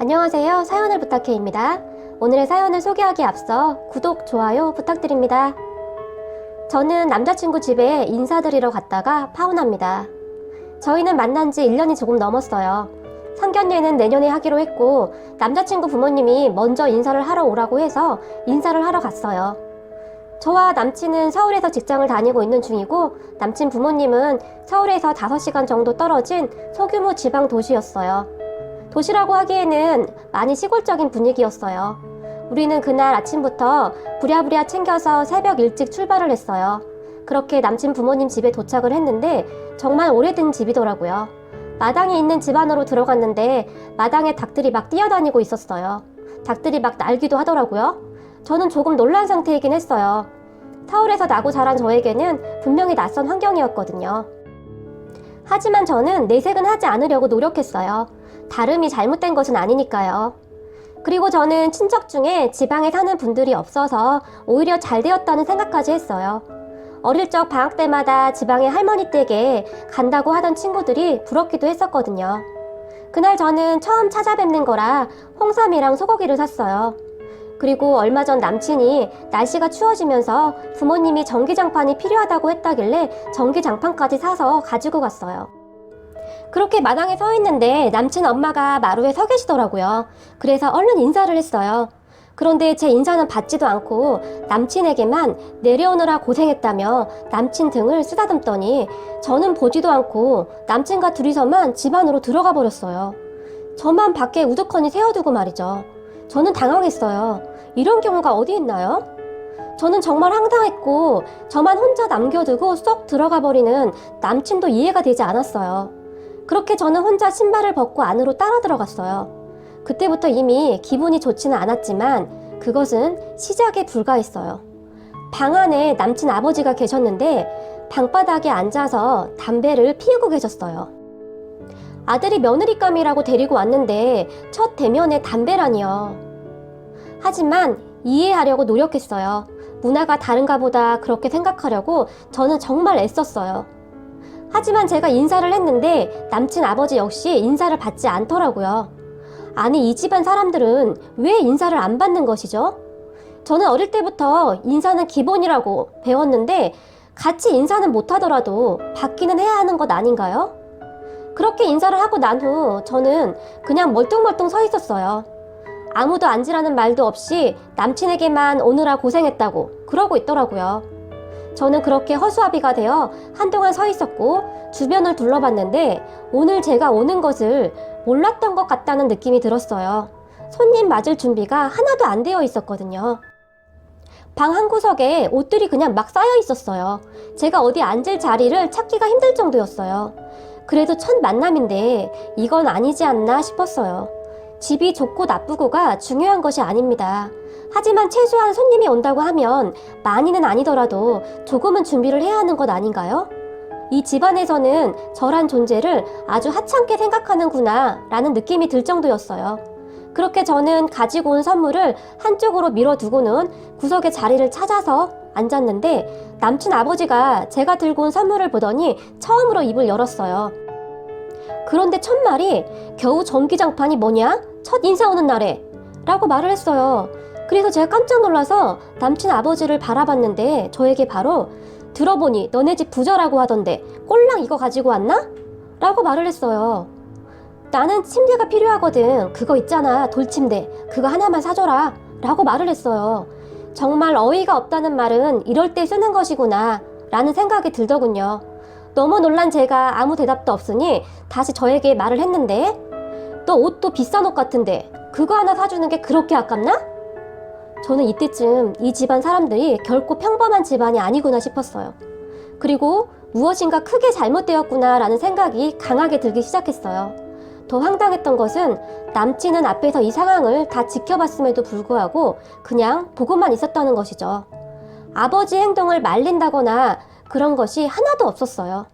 안녕하세요. 사연을 부탁해입니다. 오늘의 사연을 소개하기에 앞서 구독, 좋아요 부탁드립니다. 저는 남자친구 집에 인사드리러 갔다가 파혼합니다. 저희는 만난 지 1년이 조금 넘었어요. 상견례는 내년에 하기로 했고 남자친구 부모님이 먼저 인사를 하러 오라고 해서 인사를 하러 갔어요. 저와 남친은 서울에서 직장을 다니고 있는 중이고 남친 부모님은 서울에서 5시간 정도 떨어진 소규모 지방 도시였어요. 도시라고 하기에는 많이 시골적인 분위기였어요. 우리는 그날 아침부터 부랴부랴 챙겨서 새벽 일찍 출발을 했어요. 그렇게 남친 부모님 집에 도착을 했는데 정말 오래된 집이더라고요. 마당이 있는 집 안으로 들어갔는데 마당에 닭들이 막 뛰어다니고 있었어요. 닭들이 막 날기도 하더라고요. 저는 조금 놀란 상태이긴 했어요. 서울에서 나고 자란 저에게는 분명히 낯선 환경이었거든요. 하지만 저는 내색은 하지 않으려고 노력했어요. 다름이 잘못된 것은 아니니까요. 그리고 저는 친척 중에 지방에 사는 분들이 없어서 오히려 잘 되었다는 생각까지 했어요. 어릴 적 방학 때마다 지방의 할머니 댁에 간다고 하던 친구들이 부럽기도 했었거든요. 그날 저는 처음 찾아뵙는 거라 홍삼이랑 소고기를 샀어요. 그리고 얼마 전 남친이 날씨가 추워지면서 부모님이 전기장판이 필요하다고 했다길래 전기장판까지 사서 가지고 갔어요. 그렇게 마당에 서 있는데 남친 엄마가 마루에 서 계시더라고요. 그래서 얼른 인사를 했어요. 그런데 제 인사는 받지도 않고 남친에게만 내려오느라 고생했다며 남친 등을 쓰다듬더니 저는 보지도 않고 남친과 둘이서만 집 안으로 들어가 버렸어요. 저만 밖에 우두커니 세워두고 말이죠. 저는 당황했어요. 이런 경우가 어디 있나요? 저는 정말 황당했고 저만 혼자 남겨두고 쏙 들어가 버리는 남친도 이해가 되지 않았어요. 그렇게 저는 혼자 신발을 벗고 안으로 따라 들어갔어요. 그때부터 이미 기분이 좋지는 않았지만 그것은 시작에 불과했어요. 방 안에 남친 아버지가 계셨는데 방바닥에 앉아서 담배를 피우고 계셨어요. 아들이 며느리감이라고 데리고 왔는데 첫 대면에 담배라니요. 하지만 이해하려고 노력했어요. 문화가 다른가 보다 그렇게 생각하려고 저는 정말 애썼어요. 하지만 제가 인사를 했는데 남친 아버지 역시 인사를 받지 않더라고요. 아니, 이 집안 사람들은 왜 인사를 안 받는 것이죠? 저는 어릴 때부터 인사는 기본이라고 배웠는데 같이 인사는 못하더라도 받기는 해야 하는 것 아닌가요? 그렇게 인사를 하고 난 후 저는 그냥 멀뚱멀뚱 서 있었어요. 아무도 앉으라는 말도 없이 남친에게만 오느라 고생했다고 그러고 있더라고요. 저는 그렇게 허수아비가 되어 한동안 서 있었고 주변을 둘러봤는데 오늘 제가 오는 것을 몰랐던 것 같다는 느낌이 들었어요. 손님 맞을 준비가 하나도 안 되어 있었거든요. 방 한 구석에 옷들이 그냥 막 쌓여 있었어요. 제가 어디 앉을 자리를 찾기가 힘들 정도였어요. 그래도 첫 만남인데 이건 아니지 않나 싶었어요. 집이 좋고 나쁘고가 중요한 것이 아닙니다. 하지만 최소한 손님이 온다고 하면 많이는 아니더라도 조금은 준비를 해야 하는 것 아닌가요? 이 집안에서는 저란 존재를 아주 하찮게 생각하는구나 라는 느낌이 들 정도였어요. 그렇게 저는 가지고 온 선물을 한쪽으로 밀어두고는 구석에 자리를 찾아서 앉았는데 남친 아버지가 제가 들고 온 선물을 보더니 처음으로 입을 열었어요. 그런데 첫 말이 겨우 전기장판이 뭐냐? 첫 인사 오는 날에 라고 말을 했어요. 그래서 제가 깜짝 놀라서 남친 아버지를 바라봤는데 저에게 바로 들어보니 너네 집 부자라고 하던데 꼴랑 이거 가지고 왔나? 라고 말을 했어요. 나는 침대가 필요하거든. 그거 있잖아, 돌침대. 그거 하나만 사줘라 라고 말을 했어요. 정말 어이가 없다는 말은 이럴 때 쓰는 것이구나 라는 생각이 들더군요. 너무 놀란 제가 아무 대답도 없으니 다시 저에게 말을 했는데 너 옷도 비싼 옷 같은데 그거 하나 사주는 게 그렇게 아깝나? 저는 이때쯤 이 집안 사람들이 결코 평범한 집안이 아니구나 싶었어요. 그리고 무엇인가 크게 잘못되었구나 라는 생각이 강하게 들기 시작했어요. 더 황당했던 것은 남친은 앞에서 이 상황을 다 지켜봤음에도 불구하고 그냥 보고만 있었다는 것이죠. 아버지의 행동을 말린다거나 그런 것이 하나도 없었어요.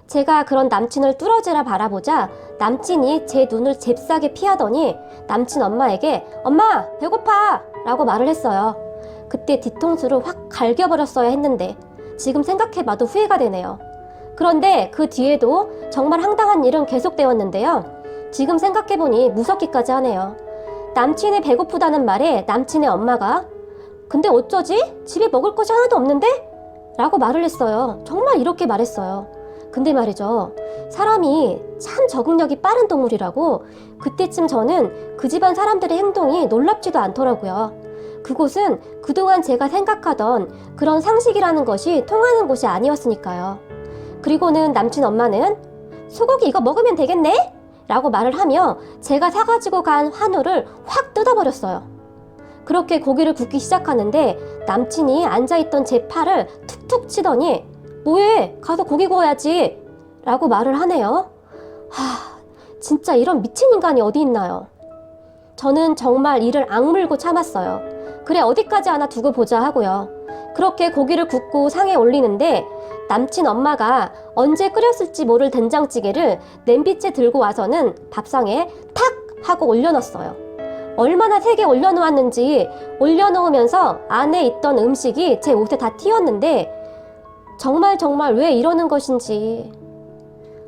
제가 그런 남친을 뚫어지라 바라보자 남친이 제 눈을 잽싸게 피하더니 남친 엄마에게 엄마 배고파 라고 말을 했어요. 그때 뒤통수를 확 갈겨버렸어야 했는데 지금 생각해봐도 후회가 되네요. 그런데 그 뒤에도 정말 황당한 일은 계속되었는데요. 지금 생각해보니 무섭기까지 하네요. 남친이 배고프다는 말에 남친의 엄마가 근데 어쩌지? 집에 먹을 것이 하나도 없는데? 라고 말을 했어요. 정말 이렇게 말했어요. 근데 말이죠. 사람이 참 적응력이 빠른 동물이라고 그때쯤 저는 그 집안 사람들의 행동이 놀랍지도 않더라고요. 그곳은 그동안 제가 생각하던 그런 상식이라는 것이 통하는 곳이 아니었으니까요. 그리고는 남친 엄마는 소고기 이거 먹으면 되겠네? 라고 말을 하며 제가 사가지고 간 한우를 확 뜯어버렸어요. 그렇게 고기를 굽기 시작하는데 남친이 앉아있던 제 팔을 툭툭 치더니 뭐해? 가서 고기 구워야지 라고 말을 하네요. 진짜 이런 미친 인간이 어디 있나요? 저는 정말 이를 악물고 참았어요. 그래 어디까지 하나 두고 보자 하고요. 그렇게 고기를 굽고 상에 올리는데 남친 엄마가 언제 끓였을지 모를 된장찌개를 냄비째 들고 와서는 밥상에 탁 하고 올려놨어요. 얼마나 세게 올려놓았는지 올려놓으면서 안에 있던 음식이 제 옷에 다 튀었는데 정말 왜 이러는 것인지.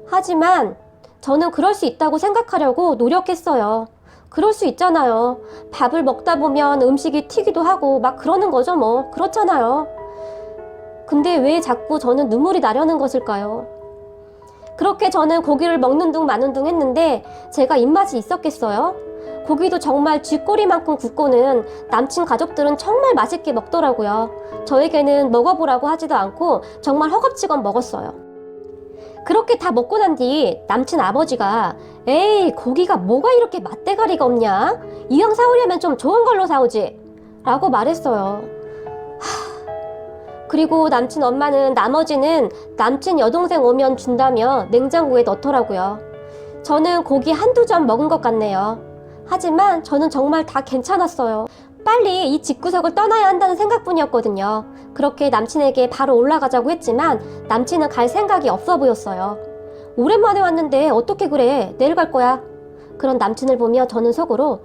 하지만 저는 그럴 수 있다고 생각하려고 노력했어요. 그럴 수 있잖아요. 밥을 먹다 보면 음식이 튀기도 하고 막 그러는 거죠 뭐. 그렇잖아요. 근데 왜 자꾸 저는 눈물이 나려는 것일까요? 그렇게 저는 고기를 먹는 둥 마는 둥 했는데 제가 입맛이 있었겠어요? 고기도 정말 쥐꼬리만큼 굽고는 남친 가족들은 정말 맛있게 먹더라고요. 저에게는 먹어보라고 하지도 않고 정말 허겁지겁 먹었어요. 그렇게 다 먹고 난 뒤 남친 아버지가 에이 고기가 뭐가 이렇게 맛대가리가 없냐? 이왕 사오려면 좀 좋은 걸로 사오지 라고 말했어요. 그리고 남친 엄마는 나머지는 남친 여동생 오면 준다며 냉장고에 넣더라고요. 저는 고기 한두 점 먹은 것 같네요. 하지만 저는 정말 다 괜찮았어요. 빨리 이 집구석을 떠나야 한다는 생각뿐이었거든요. 그렇게 남친에게 바로 올라가자고 했지만 남친은 갈 생각이 없어 보였어요. 오랜만에 왔는데 어떻게 그래? 내일 갈 거야. 그런 남친을 보며 저는 속으로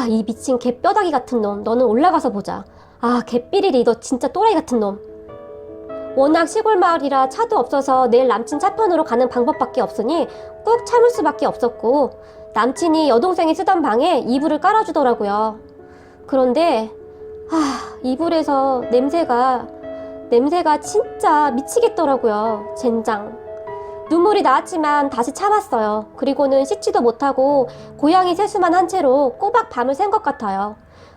이 미친 개 뼈다귀 같은 놈 너는 올라가서 보자. 개삐리리 너 진짜 또라이 같은 놈. 워낙 시골 마을이라 차도 없어서 내일 남친 차편으로 가는 방법밖에 없으니 꾹 참을 수밖에 없었고 남친이 여동생이 쓰던 방에 이불을 깔아주더라고요. 그런데 이불에서 냄새가 진짜 미치겠더라고요. 젠장. 눈물이 나왔지만 다시 참았어요. 그리고는 씻지도 못하고 고양이 세수만 한 채로 꼬박 밤을 샌 것 같아요.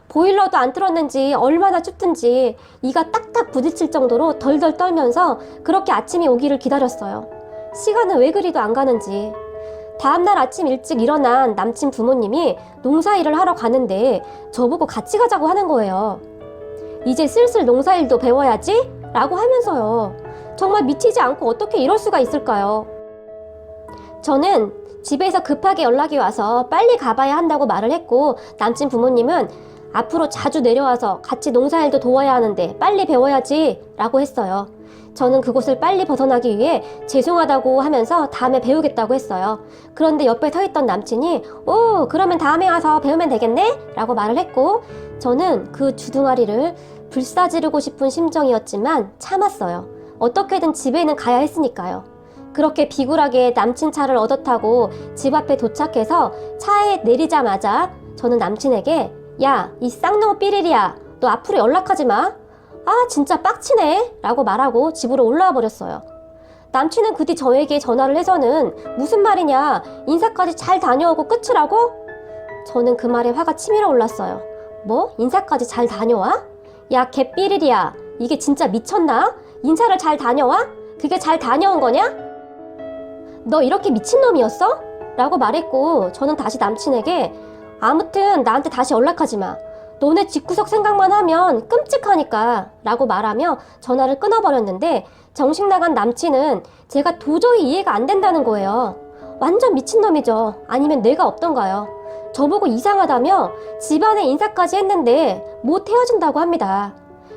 보일러도 안 틀었는지 얼마나 춥든지 이가 딱딱 부딪힐 정도로 덜덜 떨면서 그렇게 아침이 오기를 기다렸어요. 시간은 왜 그리도 안 가는지. 다음날 아침 일찍 일어난 남친 부모님이 농사일을 하러 가는데 저보고 같이 가자고 하는 거예요. 이제 슬슬 농사일도 배워야지? 라고 하면서요. 정말 미치지 않고 어떻게 이럴 수가 있을까요? 저는 집에서 급하게 연락이 와서 빨리 가봐야 한다고 말을 했고 남친 부모님은 앞으로 자주 내려와서 같이 농사일도 도와야 하는데 빨리 배워야지 라고 했어요. 저는 그곳을 빨리 벗어나기 위해 죄송하다고 하면서 다음에 배우겠다고 했어요. 그런데 옆에 서 있던 남친이 그러면 다음에 와서 배우면 되겠네? 라고 말을 했고 저는 그 주둥아리를 불사지르고 싶은 심정이었지만 참았어요. 어떻게든 집에는 가야 했으니까요. 그렇게 비굴하게 남친 차를 얻어 타고 집 앞에 도착해서 차에 내리자마자 저는 남친에게 야, 이 쌍놈 삐리리야, 너 앞으로 연락하지 마. 진짜 빡치네 라고 말하고 집으로 올라와 버렸어요. 남친은 그 뒤 저에게 전화를 해서는 무슨 말이냐, 인사까지 잘 다녀오고 끝이라고? 저는 그 말에 화가 치밀어 올랐어요. 뭐? 인사까지 잘 다녀와? 야, 개삐리리야, 이게 진짜 미쳤나? 인사를 잘 다녀와? 그게 잘 다녀온 거냐? 너 이렇게 미친놈이었어? 라고 말했고 저는 다시 남친에게 아무튼 나한테 다시 연락하지 마. 너네 집구석 생각만 하면 끔찍하니까 라고 말하며 전화를 끊어버렸는데 정신 나간 남친은 제가 도저히 이해가 안 된다는 거예요. 완전 미친놈이죠. 아니면 뇌가 없던가요. 저보고 이상하다며 집안에 인사까지 했는데 못 헤어진다고 합니다.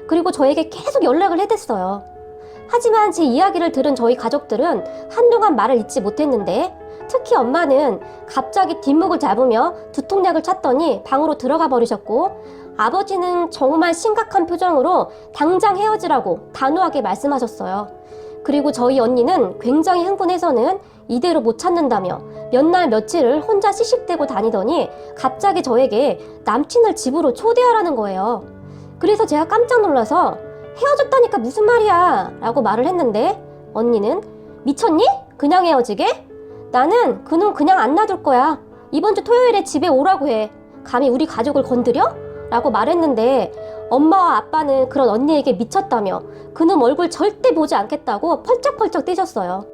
그리고 저에게 계속 연락을 해댔어요. 하지만 제 이야기를 들은 저희 가족들은 한동안 말을 잇지 못했는데 특히 엄마는 갑자기 뒷목을 잡으며 두통약을 찾더니 방으로 들어가 버리셨고 아버지는 정말 심각한 표정으로 당장 헤어지라고 단호하게 말씀하셨어요. 그리고 저희 언니는 굉장히 흥분해서는 이대로 못 찾는다며 몇 날 며칠을 혼자 씩씩대고 다니더니 갑자기 저에게 남친을 집으로 초대하라는 거예요. 그래서 제가 깜짝 놀라서 헤어졌다니까 무슨 말이야 라고 말을 했는데 언니는 미쳤니? 그냥 헤어지게? 나는 그놈 그냥 안 놔둘 거야. 이번 주 토요일에 집에 오라고 해. 감히 우리 가족을 건드려? 라고 말했는데 엄마와 아빠는 그런 언니에게 미쳤다며 그놈 얼굴 절대 보지 않겠다고 펄쩍펄쩍 뛰셨어요.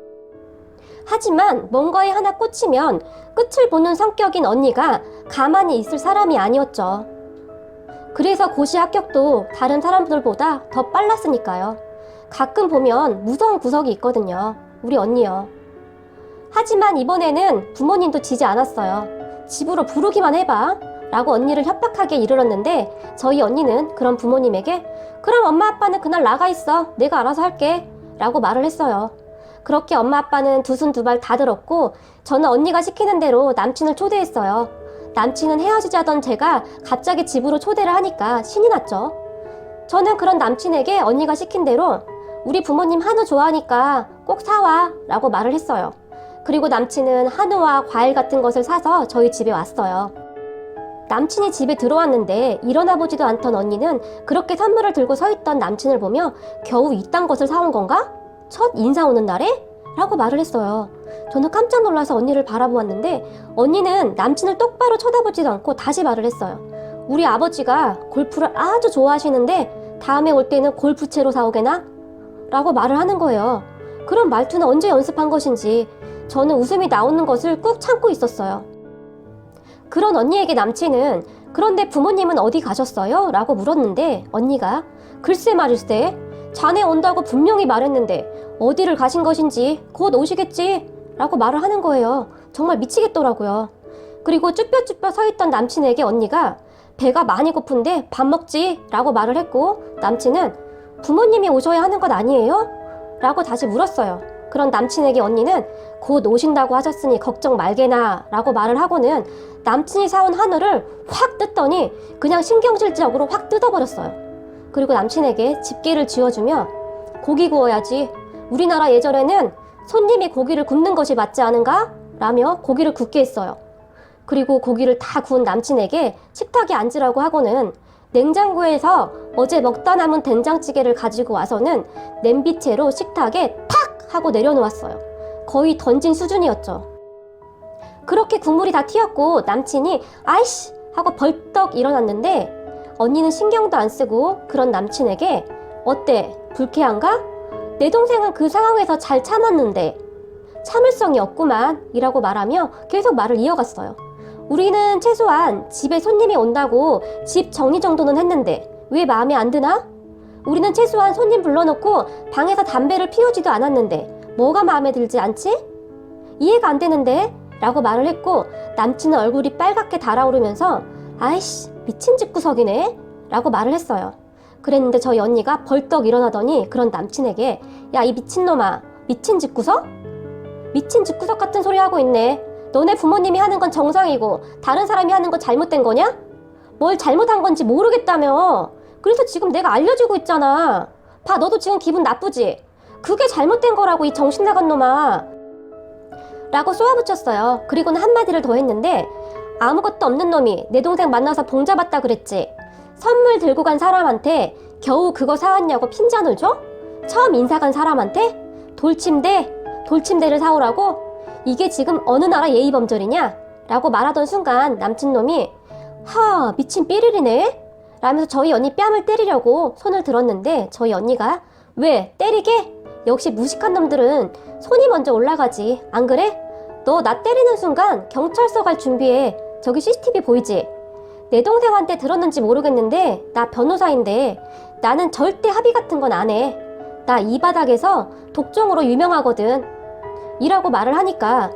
하지만 뭔가에 하나 꽂히면 끝을 보는 성격인 언니가 가만히 있을 사람이 아니었죠. 그래서 고시 합격도 다른 사람들보다 더 빨랐으니까요. 가끔 보면 무서운 구석이 있거든요. 우리 언니요. 하지만 이번에는 부모님도 지지 않았어요. 집으로 부르기만 해봐 라고 언니를 협박하게 이르렀는데 저희 언니는 그런 부모님에게 그럼 엄마 아빠는 그날 나가 있어. 내가 알아서 할게 라고 말을 했어요. 그렇게 엄마 아빠는 두 손 두 발 다 들었고 저는 언니가 시키는 대로 남친을 초대했어요. 남친은 헤어지자던 제가 갑자기 집으로 초대를 하니까 신이 났죠. 저는 그런 남친에게 언니가 시킨 대로 우리 부모님 한우 좋아하니까 꼭 사와 라고 말을 했어요. 그리고 남친은 한우와 과일 같은 것을 사서 저희 집에 왔어요. 남친이 집에 들어왔는데 일어나 보지도 않던 언니는 그렇게 선물을 들고 서 있던 남친을 보며 겨우 이딴 것을 사온 건가? 첫 인사 오는 날에? 라고 말을 했어요. 저는 깜짝 놀라서 언니를 바라보았는데 언니는 남친을 똑바로 쳐다보지도 않고 다시 말을 했어요. 우리 아버지가 골프를 아주 좋아하시는데 다음에 올 때는 골프채로 사오게나? 라고 말을 하는 거예요. 그런 말투는 언제 연습한 것인지 저는 웃음이 나오는 것을 꾹 참고 있었어요. 그런 언니에게 남친은 그런데 부모님은 어디 가셨어요? 라고 물었는데 언니가 글쎄 말일세 자네 온다고 분명히 말했는데 어디를 가신 것인지 곧 오시겠지 라고 말을 하는 거예요. 정말 미치겠더라고요. 그리고 쭈뼛쭈뼛 서 있던 남친에게 언니가 배가 많이 고픈데 밥 먹지 라고 말을 했고 남친은 부모님이 오셔야 하는 것 아니에요? 라고 다시 물었어요. 그런 남친에게 언니는 곧 오신다고 하셨으니 걱정 말게나 라고 말을 하고는 남친이 사온 한우를 확 뜯더니 그냥 신경질적으로 확 뜯어버렸어요. 그리고 남친에게 집게를 쥐어주며 고기 구워야지. 우리나라 예절에는 손님이 고기를 굽는 것이 맞지 않은가? 라며 고기를 굽게 했어요. 그리고 고기를 다 구운 남친에게 식탁에 앉으라고 하고는 냉장고에서 어제 먹다 남은 된장찌개를 가지고 와서는 냄비채로 식탁에 탁 하고 내려놓았어요. 거의 던진 수준이었죠. 그렇게 국물이 다 튀었고 남친이 아이씨 하고 벌떡 일어났는데 언니는 신경도 안 쓰고 그런 남친에게 어때? 불쾌한가? 내 동생은 그 상황에서 잘 참았는데 참을성이 없구만 이라고 말하며 계속 말을 이어갔어요. 우리는 최소한 집에 손님이 온다고 집 정리 정도는 했는데 왜 마음에 안 드나? 우리는 최소한 손님 불러놓고 방에서 담배를 피우지도 않았는데 뭐가 마음에 들지 않지? 이해가 안 되는데? 라고 말을 했고 남친은 얼굴이 빨갛게 달아오르면서 아이씨 미친 집구석이네 라고 말을 했어요. 그랬는데 저희 언니가 벌떡 일어나더니 그런 남친에게 야 이 미친놈아 미친 집구석? 미친 집구석 같은 소리 하고 있네. 너네 부모님이 하는 건 정상이고 다른 사람이 하는 건 잘못된 거냐? 뭘 잘못한 건지 모르겠다며. 그래서 지금 내가 알려주고 있잖아. 봐 너도 지금 기분 나쁘지? 그게 잘못된 거라고 이 정신 나간 놈아 라고 쏘아붙였어요. 그리고는 한마디를 더 했는데 아무것도 없는 놈이 내 동생 만나서 봉잡았다 그랬지. 선물 들고 간 사람한테 겨우 그거 사왔냐고 핀잔을 줘? 처음 인사 간 사람한테? 돌침대를 사오라고? 이게 지금 어느 나라 예의범절이냐? 라고 말하던 순간 남친놈이 하 미친 삐리리네? 라면서 저희 언니 뺨을 때리려고 손을 들었는데 저희 언니가 왜 때리게? 역시 무식한 놈들은 손이 먼저 올라가지 안 그래? 너 나 때리는 순간 경찰서 갈 준비해. 저기 CCTV 보이지? 내 동생한테 들었는지 모르겠는데 나 변호사인데 나는 절대 합의 같은 건 안 해. 나 이 바닥에서 독종으로 유명하거든 이라고 말을 하니까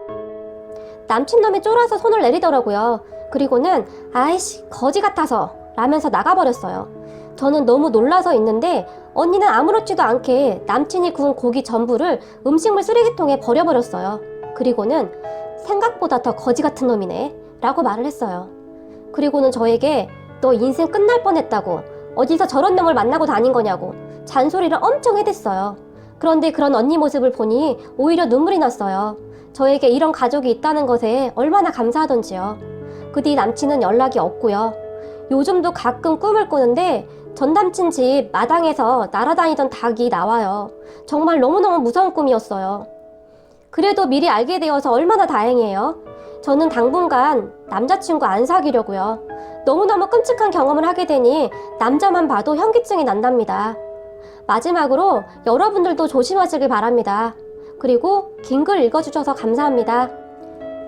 남친놈이 쫄아서 손을 내리더라고요. 그리고는 아이씨 거지 같아서 라면서 나가버렸어요. 저는 너무 놀라서 있는데 언니는 아무렇지도 않게 남친이 구운 고기 전부를 음식물 쓰레기통에 버려버렸어요. 그리고는 생각보다 더 거지 같은 놈이네 라고 말을 했어요. 그리고는 저에게 너 인생 끝날 뻔했다고 어디서 저런 놈을 만나고 다닌 거냐고 잔소리를 엄청 해댔어요. 그런데 그런 언니 모습을 보니 오히려 눈물이 났어요. 저에게 이런 가족이 있다는 것에 얼마나 감사하던지요. 그 뒤 남친은 연락이 없고요. 요즘도 가끔 꿈을 꾸는데 전 남친 집 마당에서 날아다니던 닭이 나와요. 정말 너무너무 무서운 꿈이었어요. 그래도 미리 알게 되어서 얼마나 다행이에요. 저는 당분간 남자친구 안 사귀려고요. 너무너무 끔찍한 경험을 하게 되니 남자만 봐도 현기증이 난답니다. 마지막으로 여러분들도 조심하시길 바랍니다. 그리고 긴 글 읽어주셔서 감사합니다.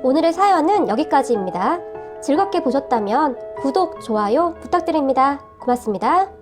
오늘의 사연은 여기까지입니다. 즐겁게 보셨다면 구독, 좋아요 부탁드립니다. 고맙습니다.